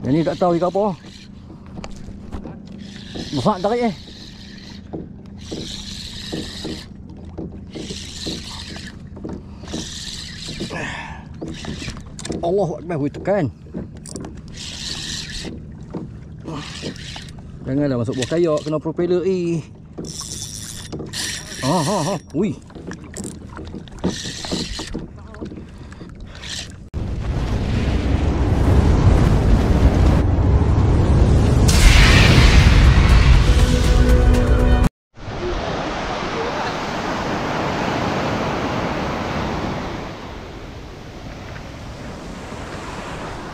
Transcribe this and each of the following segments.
Yang ni tak tahu ikan apa. Besar tarik Allahu Akbar, weh tekan. Janganlah masuk buah kayak, kena propeller Ui.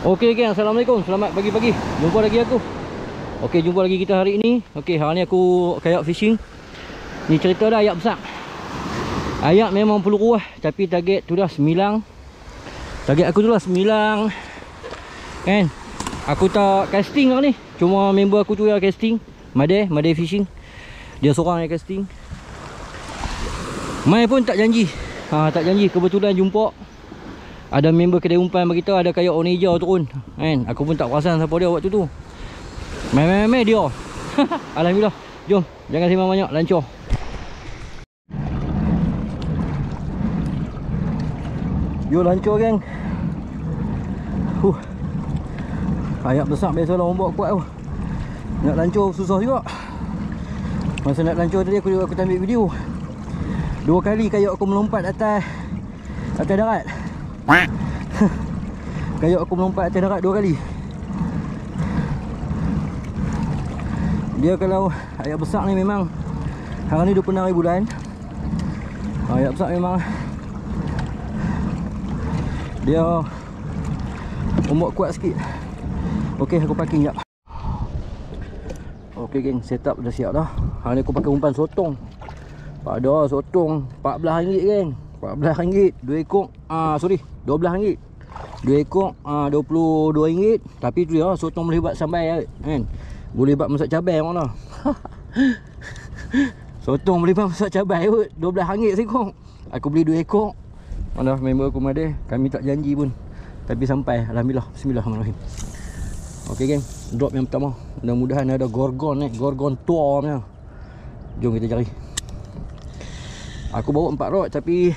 Okey geng, assalamualaikum. Selamat pagi-pagi. Jumpa lagi aku. Okey, jumpa lagi kita hari ini. Okey, hari ni aku kayak fishing. Ni cerita dah ayak besar. Ayak memang perlu kuah, tapi target tu dah 9. Target aku tu dah 9. Kan? Aku tak casting lah ni. Cuma member aku tu yang casting. Made fishing. Dia seorang yang casting. Mai pun tak janji. Tak janji, kebetulan jumpa ada member kedai umpan beritahu ada kayak warna hijau turun. Kan? Aku pun tak perasan siapa dia waktu tu. Mai dia. Alhamdulillah. Jom, jangan sembang banyak, lancar. Yo lancar geng. Ayak besar biasalah orang buat kuat tu. Nak lancar susah juga. Masa nak lancar tadi aku ambil video. 2 kali kayak aku melompat atas darat. Kayak aku melompat atas darat 2 kali. Dia kalau ayak besar ni memang hari ni 26 hari bulan. Ayak besar memang dia ombak kuat sikit. Okey, aku parking jap. Okey geng, setup dah siap dah. Hari ni aku pakai umpan sotong. Pada sotong RM14 geng. RM14, 2 ekor. 12 ringgit. 2 ekor RM22. Tapi tu ya, sotong boleh buat sambal kan. Boleh buat masak cabai mana. Sotong boleh buat masak cabai kot. RM12 seekor. Aku beli 2 ekor. Mana member aku ada. Kami tak janji pun, tapi sampai. Alhamdulillah. Bismillahirrahmanirrahim. Okey geng, drop yang pertama. Mudah-mudahan ada gorgon gorgon tua punya. Jom kita cari. Aku bawa 4 rod, tapi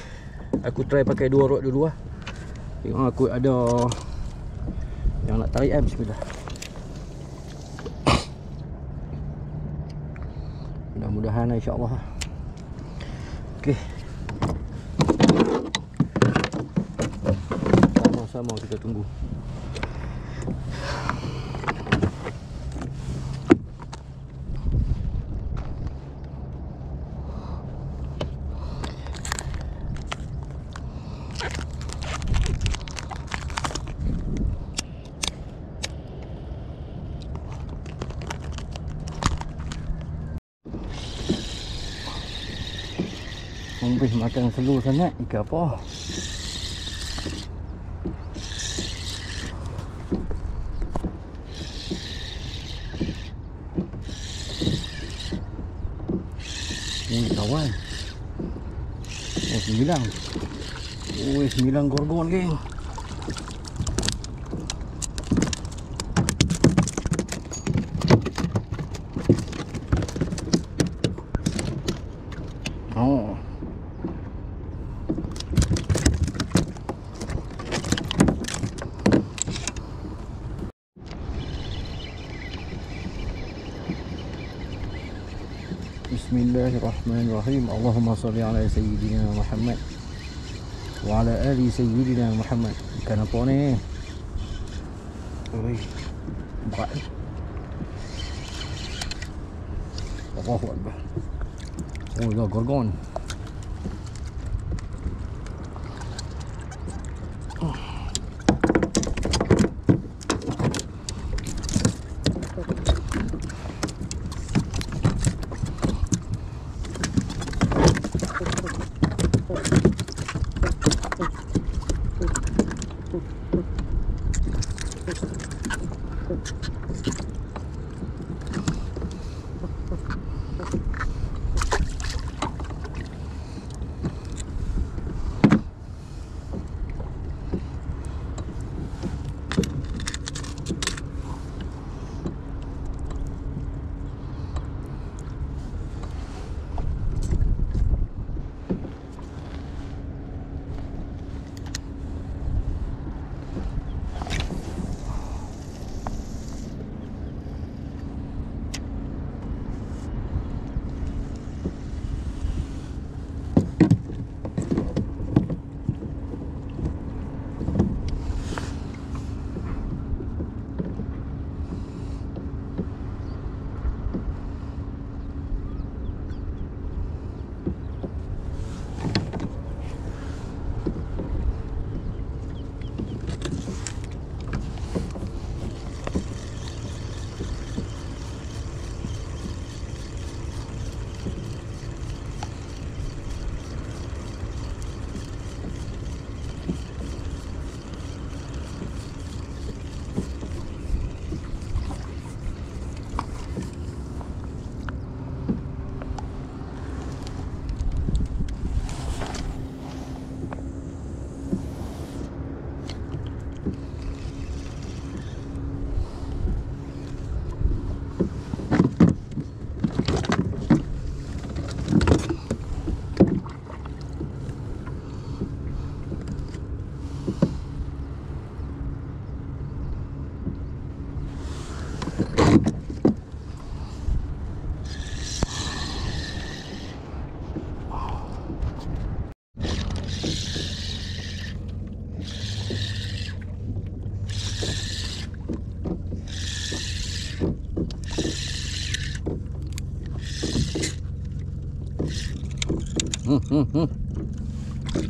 aku try pakai 2 rod dulu lah. Tengok aku ada yang nak tarik bismillah. Mudah-mudahan insya-Allah. Okey. Sama-sama kita tunggu. Habis makan selur sangat. Ikan apa? Ini kawan. 9. 9 gorgon geng. Bismillahirrahmanirrahim. Allahumma salli ala sayyidina Muhammad wa ala ali sayyidina Muhammad. Ikan apa ni? Oi, berat. Allahu Akbar. Oh ya, gorgon.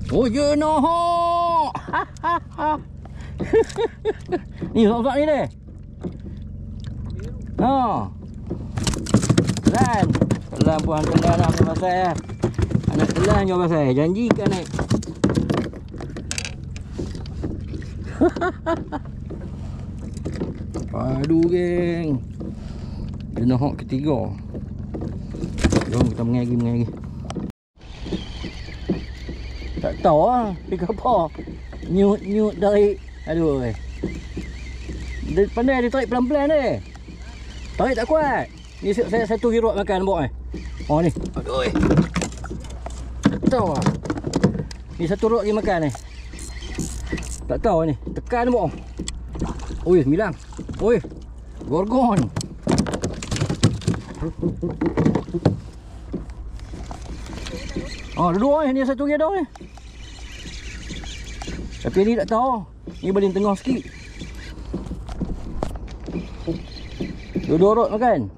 Oh je no. Ni sok-sok ni deh. Ha. Telan. Telan puan telan lah pasal. Anak telan je pasal. Janjikan naik. Aduh geng. Jenis hok ketiga. Jom kita mengagi. Tak tahu lah. Pergi apa. Nyut tarik. Aduh. Dia pandai dia tarik pelan-pelan dia. Tarik tak kuat. Ni saya satu hiruk makan nampak ni. Oh ni. Aduh. Tak tahu lah. Ni satu rok dia makan ni. Tak tahu ni. Tekan nampak. Oi, 9. Oi. Gorgon. Oh, dua ni satu lagi dah ni. Tapi ni tak tahu. Ni baling tengah sikit. Dua-dua rot makan.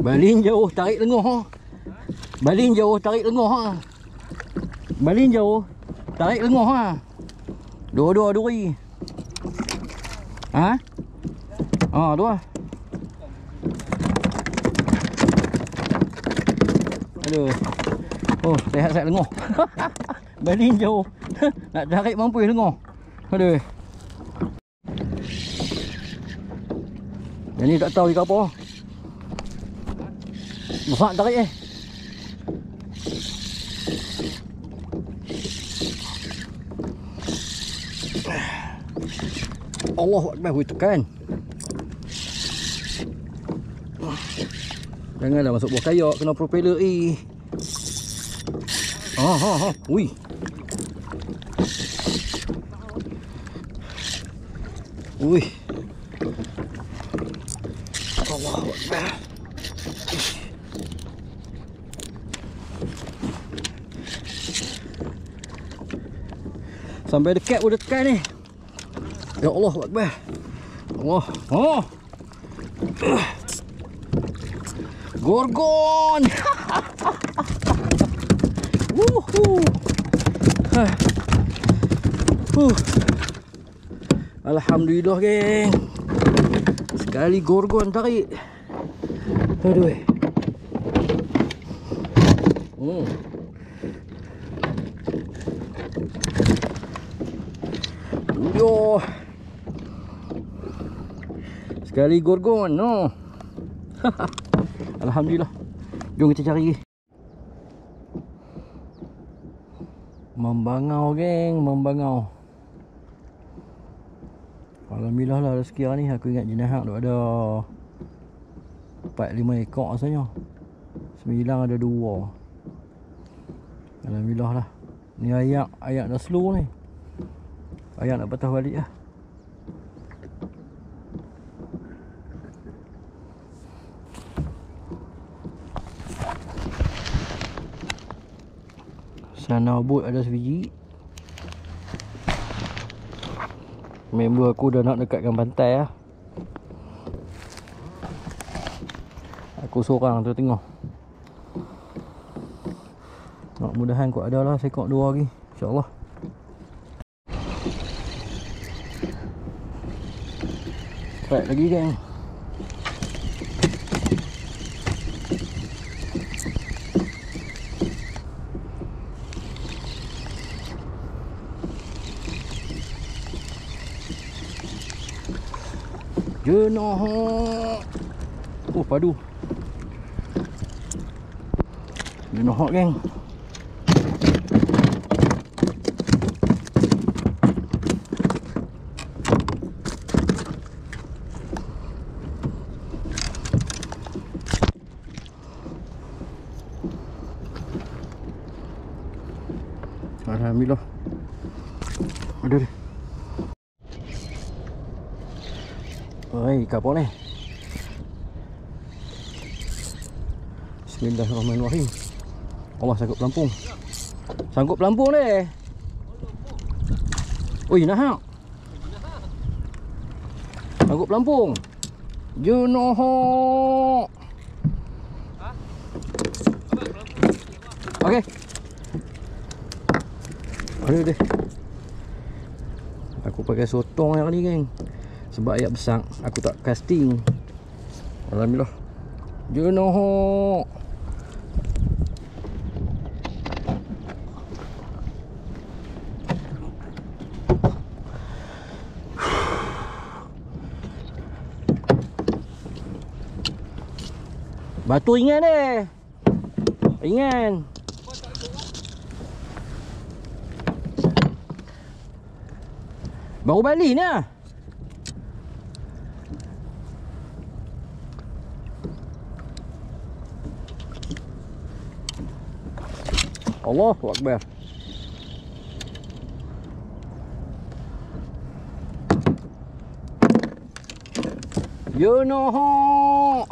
Baling jauh tarik lengoh ha. Baling jauh tarik lengoh ha. Baling jauh tarik lengoh ha. Dua-dua duri. Ha? Ha, dua. Aduh. Oh, sehat-sehat lengoh. Baling jauh. Nak tarik mampu lengoh. Aduh. Yang ni tak tahu ikan apa. Besar tarik Allahu Akbar, weh tekan. Janganlah masuk buah kayak, kena propeller Ui. Ui. Allahu Akbar. Sampai dekat pun tekan ni. Ya Allah Akbar. Allah. Oh. Gorgon. Alhamdulillah geng. Sekali gorgon tarik. Aduh. Yo. Sekali gorgon no. Alhamdulillah. Jom kita cari. Membangau geng, membangau. Alhamdulillah lah rezeki ni. Aku ingat jenis hak tu ada 4-5 ekor rasanya. 9 ada 2. Alhamdulillah lah. Ni ayak dah slow ni. Ayak nak patah balik lah. Sana bot ada sebiji. Member aku dah nak dekatkan pantai lah. Aku seorang tu tengok. Mudah-mudahan kau ada lah sekok 2 lagi, InsyaAllah. Baik lagi geng. Jenah. Oh padu. Jenah geng. Alhamdulillah. Ada deh. Oi, kapal ni. Bismillahirrahmanirrahim. Allah, sangkut pelampung. Sangkut pelampung deh. Oi, nah. Sangkut pelampung. Junoho. Okey. Aduh deh. Aku pakai sotong yang ni, geng. Sebab ayat besar, aku tak casting. Alhamdulillah. Junoho. Batu ringan deh. Ringan. Baru balik ni lah. Allahu Akbar. You know.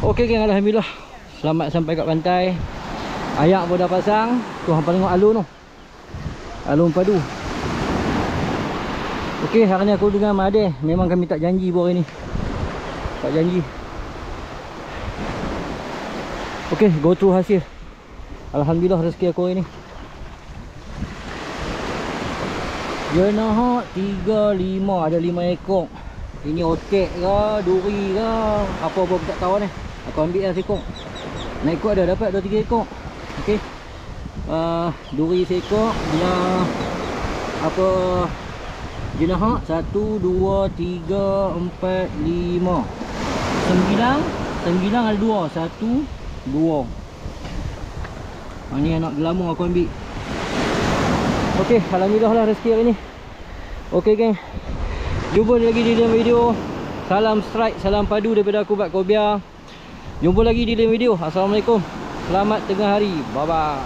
Okey geng, alhamdulillah selamat sampai kat pantai. Ayak pun dah pasang. Tu hampa tengok alun tu. Alun padu. Okey, hari ni aku dengan Ade memang kami tak janji buat hari ni. Tak janji. Okey, go through hasil. Alhamdulillah rezeki aku hari ni. Jenah 35, ada 5 ekor. Ini otek ke, duri ke, apa-apa tak tahu ni. Aku ambil lah seekor. Naik ekor ada dapat 2-3 ekor. Okey. Duri seekor, dia apa jenah 1 2 3 4 5 9 ada 2, 1 2. Ni anak gelamur aku ambil. Okey, alhamdulillah lah rezeki hari ni. Okey geng. Jumpa lagi di dalam video. Salam strike, salam padu daripada aku Bat Kobia. Jumpa lagi di dalam video. Assalamualaikum. Selamat tengah hari. Bye bye.